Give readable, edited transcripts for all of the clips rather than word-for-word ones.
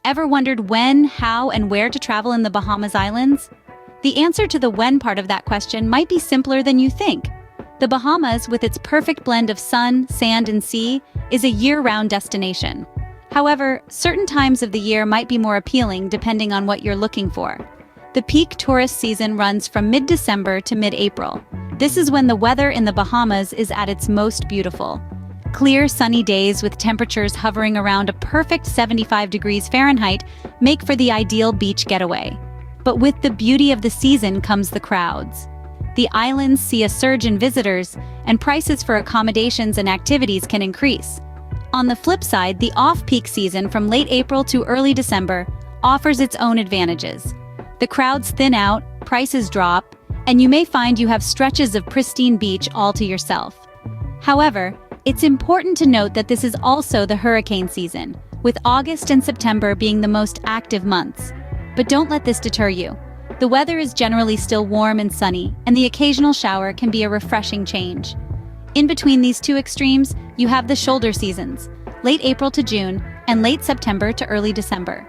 Ever wondered when, how, and where to travel in the Bahamas Islands? The answer to the when part of that question might be simpler than you think. The Bahamas, with its perfect blend of sun, sand, and sea, is a year-round destination. However, certain times of the year might be more appealing depending on what you're looking for. The peak tourist season runs from mid-December to mid-April. This is when the weather in the Bahamas is at its most beautiful. Clear, sunny days with temperatures hovering around a perfect 75 degrees Fahrenheit make for the ideal beach getaway. But with the beauty of the season comes the crowds. The islands see a surge in visitors, and prices for accommodations and activities can increase. On the flip side, the off-peak season from late April to early December offers its own advantages. The crowds thin out, prices drop, and you may find you have stretches of pristine beach all to yourself. However, it's important to note that this is also the hurricane season, with August and September being the most active months. But don't let this deter you. The weather is generally still warm and sunny, and the occasional shower can be a refreshing change. In between these two extremes, you have the shoulder seasons, late April to June, and late September to early December.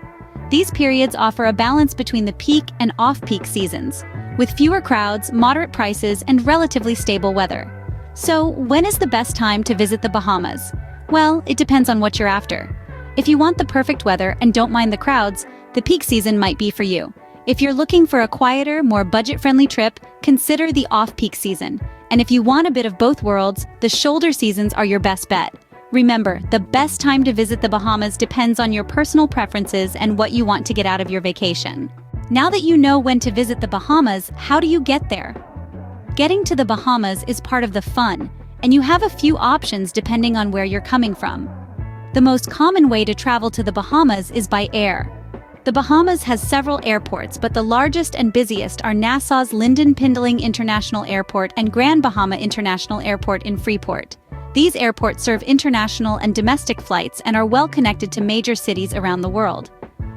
These periods offer a balance between the peak and off-peak seasons, with fewer crowds, moderate prices, and relatively stable weather. So, when is the best time to visit the Bahamas? Well, it depends on what you're after. If you want the perfect weather and don't mind the crowds, the peak season might be for you. If you're looking for a quieter, more budget-friendly trip, consider the off-peak season. And if you want a bit of both worlds, the shoulder seasons are your best bet. Remember, the best time to visit the Bahamas depends on your personal preferences and what you want to get out of your vacation. Now that you know when to visit the Bahamas, how do you get there? Getting to the Bahamas is part of the fun, and you have a few options depending on where you're coming from. The most common way to travel to the Bahamas is by air. The Bahamas has several airports, but the largest and busiest are Nassau's Linden-Pindeling International Airport and Grand Bahama International Airport in Freeport. These airports serve international and domestic flights and are well connected to major cities around the world.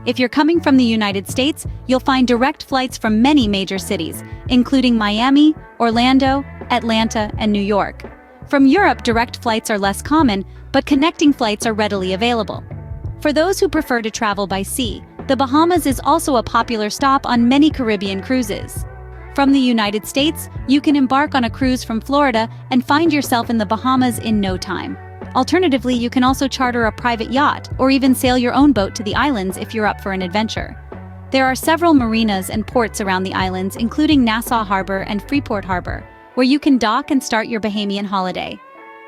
If you're coming from the United States, you'll find direct flights from many major cities, including Miami, Orlando, Atlanta, and New York. From Europe, direct flights are less common, but connecting flights are readily available. For those who prefer to travel by sea, the Bahamas is also a popular stop on many Caribbean cruises. From the United States, you can embark on a cruise from Florida and find yourself in the Bahamas in no time. Alternatively, you can also charter a private yacht or even sail your own boat to the islands if you're up for an adventure. There are several marinas and ports around the islands, including Nassau Harbor and Freeport Harbor, where you can dock and start your Bahamian holiday.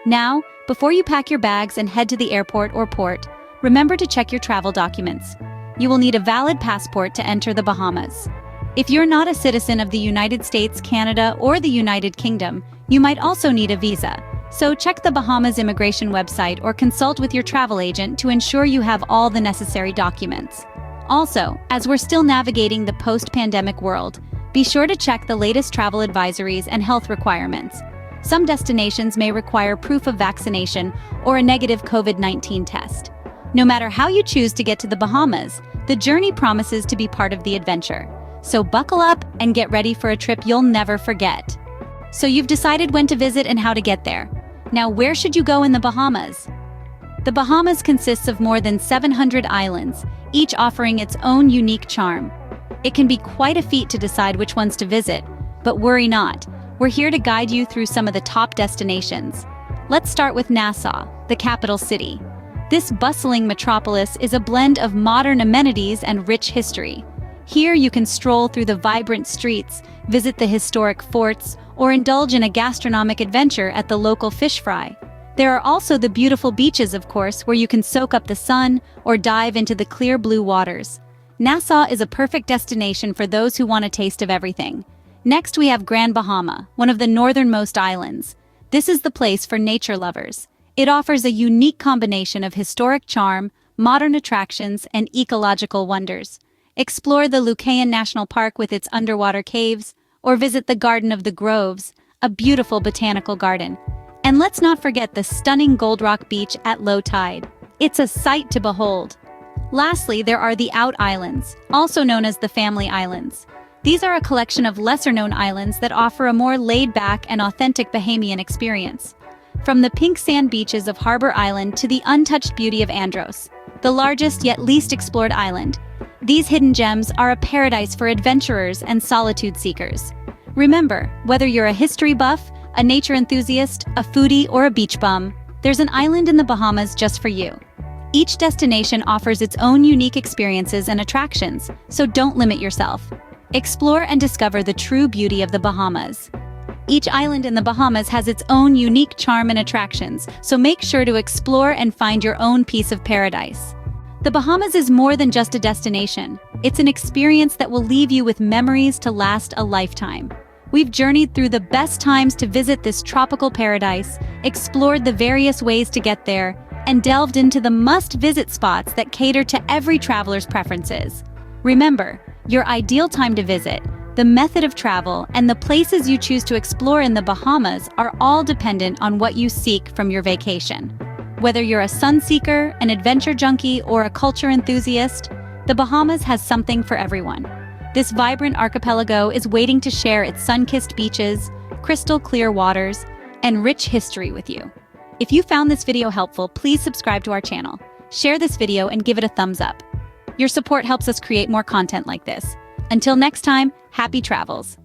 Now, before you pack your bags and head to the airport or port, remember to check your travel documents. You will need a valid passport to enter the Bahamas. If you're not a citizen of the United States, Canada, or the United Kingdom, you might also need a visa. So check the Bahamas immigration website or consult with your travel agent to ensure you have all the necessary documents. Also, as we're still navigating the post-pandemic world, be sure to check the latest travel advisories and health requirements. Some destinations may require proof of vaccination or a negative COVID-19 test. No matter how you choose to get to the Bahamas, the journey promises to be part of the adventure. So buckle up and get ready for a trip you'll never forget. So you've decided when to visit and how to get there. Now, where should you go in the Bahamas? The Bahamas consists of more than 700 islands, each offering its own unique charm. It can be quite a feat to decide which ones to visit, but worry not. We're here to guide you through some of the top destinations. Let's start with Nassau, the capital city. This bustling metropolis is a blend of modern amenities and rich history. Here you can stroll through the vibrant streets, visit the historic forts, or indulge in a gastronomic adventure at the local fish fry. There are also the beautiful beaches, of course, where you can soak up the sun or dive into the clear blue waters. Nassau is a perfect destination for those who want a taste of everything. Next, we have Grand Bahama, one of the northernmost islands. This is the place for nature lovers. It offers a unique combination of historic charm, modern attractions, and ecological wonders. Explore the Eleuthera National Park with its underwater caves, or visit the Garden of the Groves, a beautiful botanical garden. And let's not forget the stunning Gold Rock Beach at low tide. It's a sight to behold. Lastly, there are the Out Islands, also known as the Family Islands. These are a collection of lesser-known islands that offer a more laid-back and authentic Bahamian experience. From the pink sand beaches of Harbor Island to the untouched beauty of Andros, the largest yet least explored island. These hidden gems are a paradise for adventurers and solitude seekers. Remember, whether you're a history buff, a nature enthusiast, a foodie, or a beach bum, there's an island in the Bahamas just for you. Each destination offers its own unique experiences and attractions, so don't limit yourself. Explore and discover the true beauty of the Bahamas. Each island in the Bahamas has its own unique charm and attractions, so make sure to explore and find your own piece of paradise. The Bahamas is more than just a destination. It's an experience that will leave you with memories to last a lifetime. We've journeyed through the best times to visit this tropical paradise, explored the various ways to get there, and delved into the must-visit spots that cater to every traveler's preferences. Remember, your ideal time to visit, the method of travel, and the places you choose to explore in the Bahamas are all dependent on what you seek from your vacation. Whether you're a sun seeker, an adventure junkie, or a culture enthusiast, the Bahamas has something for everyone. This vibrant archipelago is waiting to share its sun-kissed beaches, crystal clear waters, and rich history with you. If you found this video helpful, please subscribe to our channel, share this video, and give it a thumbs up. Your support helps us create more content like this. Until next time, happy travels!